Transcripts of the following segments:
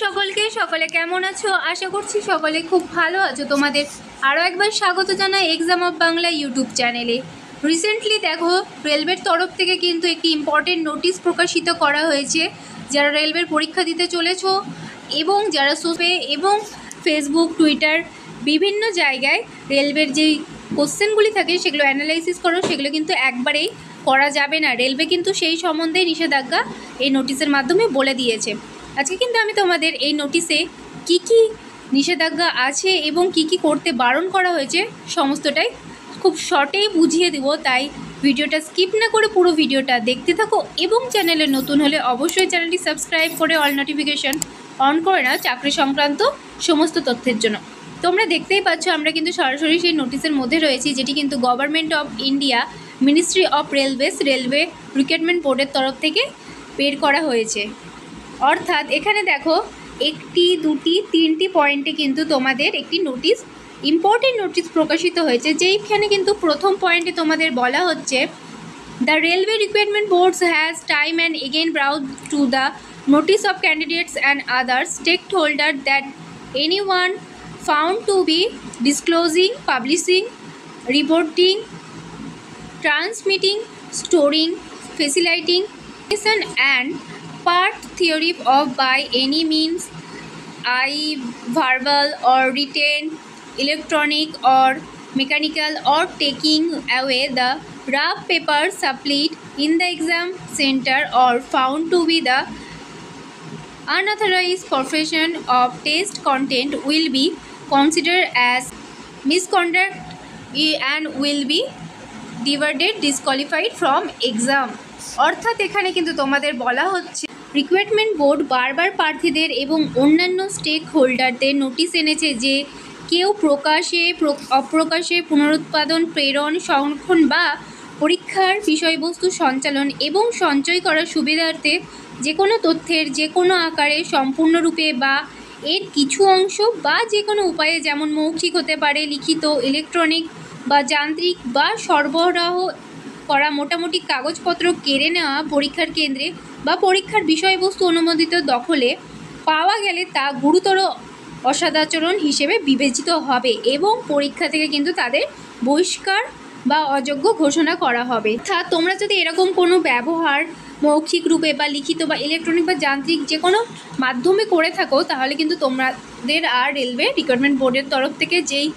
সকলে কেমন আছো? আশা করছি সকলে খুব ভালো আছো। তোমাদের আরও একবার স্বাগত জানাই এক্সাম অফ বাংলা ইউটিউব চ্যানেলে। রিসেন্টলি দেখো, রেলওয়ের তরফ থেকে কিন্তু একটি ইম্পর্টেন্ট নোটিশ প্রকাশিত করা হয়েছে। যারা রেলওয়ের পরীক্ষা দিতে চলেছো এবং যারা এবং ফেসবুক, টুইটার বিভিন্ন জায়গায় রেলওয়ের যেই কোশ্চেনগুলি থাকে সেগুলো অ্যানালাইসিস করো, সেগুলো কিন্তু একবারেই করা যাবে না। রেলওয়ে কিন্তু সেই সম্বন্ধে নিষেধাজ্ঞা এই নোটিশের মাধ্যমে বলে দিয়েছে। আজকে কিন্তু আমি তোমাদের এই নোটিশে কি কি নিষেধাজ্ঞা আছে এবং কি কি করতে বারণ করা হয়েছে সমস্তটাই খুব শর্টেই বুঝিয়ে দেব। তাই ভিডিওটা স্কিপ না করে পুরো ভিডিওটা দেখতে থাকো এবং চ্যানেলে নতুন হলে অবশ্যই চ্যানেলটি সাবস্ক্রাইব করে অল নোটিফিকেশন অন করে নাও চাকরি সংক্রান্ত সমস্ত তথ্যের জন্য। তোমরা দেখতেই পাচ্ছ আমরা কিন্তু সরাসরি সেই নোটিশের মধ্যে রয়েছি, যেটি কিন্তু government of India, ministry of railway recruitment বোর্ডের তরফ থেকে বের করা হয়েছে। অর্থাৎ এখানে দেখো, একটি দুটি তিনটি পয়েন্টে কিন্তু তোমাদের একটি ইম্পর্টেন্ট নোটিশ প্রকাশিত হয়েছে। যেইখানে কিন্তু প্রথম পয়েন্টে তোমাদের বলা হচ্ছে, the railway recruitment boards has time and again brought to the notice of candidates and others stakeholder that anyone found to be disclosing, publishing, reporting, transmitting, storing, facilitating, and part theory of by any means, i.e. verbal or written, electronic or mechanical, or taking away the rough paper supplied in the exam center or found to be the unauthorized profession of test content will be considered as misconduct and will be disqualified from exam। অর্থাৎ এখানে কিন্তু তোমাদের বলা হচ্ছে, recruitment board বারবার প্রার্থীদের এবং অন্যান্য স্টেক হোল্ডারদের নোটিশ এনেছে যে কেউ অপ্রকাশে পুনরুৎপাদন, প্রেরণ, সংরক্ষণ বা পরীক্ষার বিষয়বস্তু সঞ্চালন এবং সঞ্চয় করার সুবিধার্থে যে কোনো তথ্যের যে কোনো আকারে, সম্পূর্ণরূপে বা এর কিছু অংশ বা যে কোনো উপায়ে, যেমন মৌখিক হতে পারে, লিখিত, ইলেকট্রনিক বা যান্ত্রিক, বা সরবরাহ করা মোটামুটি কাগজপত্র কেড়ে নেওয়া পরীক্ষার কেন্দ্রে বা পরীক্ষার বিষয়বস্তু অনুমোদিত দখলে পাওয়া গেলে তা গুরুতর অসদাচরণ হিসেবে বিবেচিত হবে এবং পরীক্ষা থেকে কিন্তু তাদের বহিষ্কার বা অযোগ্য ঘোষণা করা হবে। অর্থাৎ তোমরা যদি এরকম কোনো ব্যবহার মৌখিক রূপে বা লিখিত বা ইলেকট্রনিক বা যান্ত্রিক যে কোনো মাধ্যমে করে থাকো, তাহলে কিন্তু তোমাদের আর রেলওয়ে রিক্রুটমেন্ট বোর্ডের তরফ থেকে যেই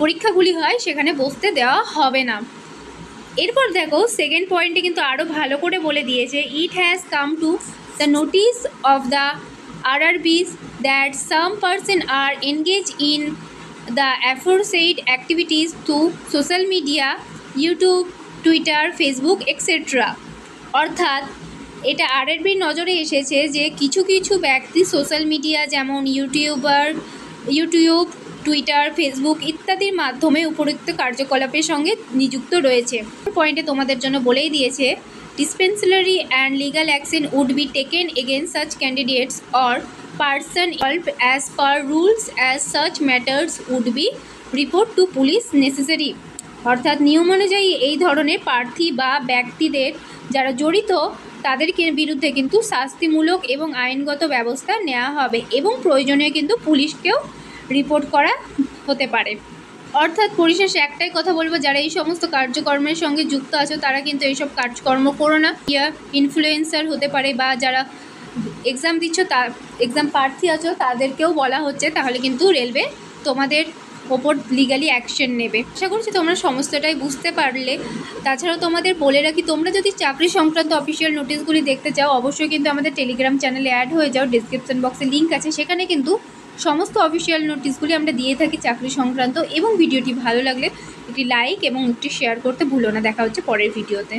পরীক্ষাগুলি হয় সেখানে বসতে দেওয়া হবে না। এরপর দেখো, সেকেন্ড পয়েন্টে কিন্তু আরও ভালো করে বলে দিয়েছে, it has come to the notice of the RRBs that some person are engaged in the aforesaid activities through social media, YouTube, Twitter, Facebook, etc. অর্থাৎ এটা RRBর নজরে এসেছে যে কিছু কিছু ব্যক্তি সোশ্যাল মিডিয়া, যেমন ইউটিউব, টুইটার, ফেসবুক ইত্যাদির মাধ্যমে উপরোক্ত কার্যকলাপের সঙ্গে নিযুক্ত রয়েছে। পয়েন্টে তোমাদের জন্য বলেই দিয়েছে, dispensary and legal action would be taken against such candidates or person involved as per rules, as such matters would be report to police necessary। অর্থাৎ নিয়ম অনুযায়ী এই ধরনের প্রার্থী বা ব্যক্তিদের যারা জড়িত তাদের বিরুদ্ধে কিন্তু শাস্তিমূলক এবং আইনগত ব্যবস্থা নেওয়া হবে এবং প্রয়োজনীয় কিন্তু পুলিশকেও রিপোর্ট করা হতে পারে। অর্থাৎ পরিশেষে একটাই কথা বলবো, যারা এই সমস্ত কার্যকর্মের সঙ্গে যুক্ত আছো তারা কিন্তু এইসব কার্যকর্ম করো না। ইনফ্লুয়েন্সার হতে পারে বা যারা এক্সাম দিচ্ছ, এক্সাম প্রার্থী আছো, তাদেরকেও বলা হচ্ছে, তাহলে কিন্তু রেলওয়ে তোমাদের ওপর লিগালি অ্যাকশন নেবে। আশা করছি তোমরা সমস্তটাই বুঝতে পারলে। তাছাড়াও তোমাদের বলে রাখি, তোমরা যদি চাকরি সংক্রান্ত অফিসিয়াল নোটিশগুলি দেখতে চাও, অবশ্যই কিন্তু আমাদের টেলিগ্রাম চ্যানেলে অ্যাড হয়ে যাও। ডিসক্রিপশন বক্সে লিঙ্ক আছে, সেখানে কিন্তু সমস্ত অফিসিয়াল নোটিশগুলি আমরা দিয়ে থাকি চাকরি সংক্রান্ত। এবং ভিডিওটি ভালো লাগলে একটি লাইক এবং একটি শেয়ার করতে ভুলো না। দেখা হচ্ছে পরের ভিডিওতে।